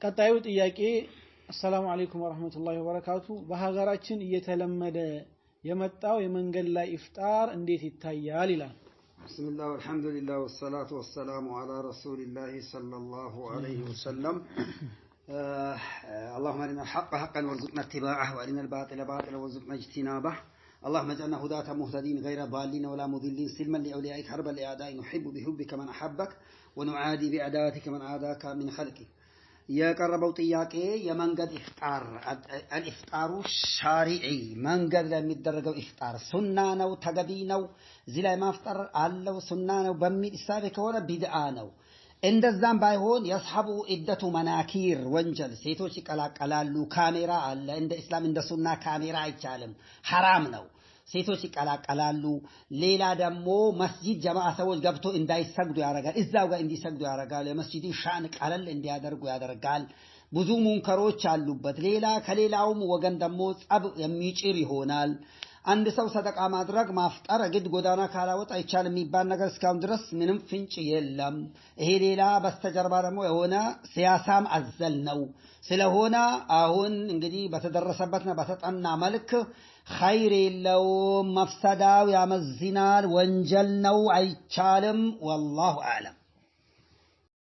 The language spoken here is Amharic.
ቀጣዩ ጥያቄ السلام عليكم ورحمة الله وبركاته በሀገራችን እየተለመደ የመጣው የመንገድ ላይ ኢፍጣር እንዴት ይታያል ይላል بسم الله والحمد لله والصلاة والسلام على رسول الله صلى الله عليه وسلم اللهم ارنا الحق حقا وارزقنا اتباعه وارنا الباطل باطلا وارزقنا اجتنابه اللهم اجعلنا هداة مهتدين غير ضالين ولا مضلين سلما لأوليائك حربا لأعدائك نحب بحبك من أحبك ونعادي بأعداءك من عاداك من خلقك የቀረበው ጥያቄ የመንገድ ኢፍጣር አልኢፍጣሩ ሻሪዒ መንገድ ላይ የሚደረገው ኢፍጣር ሱና ነው ተገቢ ነው እዚህ ላይ ማፍጠር አለው ሱና ነው በሚል ኢሳቤ ከሆነ ቢድዓ ነው እንደዛም ባይሆን ያስሐቡ ኢደቱ መናኪር ወንጀል ሴቶች ይቀላቀላሉ ካሜራ አለ እንደ እስላም እንደ ሱና ካሜራ አይቻልም حرام ነው ሴቶች ይቀላቀላሉ ሌላ ደግሞ መስጂድ ጀማዓ ሰዎች ገብቶ እንዳይሰግዱ ያረጋል እዛው ጋር እንዲሰግዱ ያረጋል የመስጂዱ ሻን ቀለል እንዲያደርጉ ያደርጋል ብዙ ሙንከሮች አሉበት ሌላ ከሌላውም ወገን ደግሞ ጸብ የሚጭር ይሆናል አንድ ሰው ሰደቃ ማድረግ ማፍጠር ግድ ጎዳና ካላወጣ አይቻልም የሚባል ነገር እስካሁን ድረስ ምንም ፍንጭ የለም ይሄ ሌላ በስተጀርባ ደግሞ የሆነ ሲያሳም አዘል ነው ስለሆነ አሁን እንግዲህ በተደረሰበትና በተጠና መልክ خير اللوم مفسداو يا مزينال وانجلنو عيشالم والله أعلم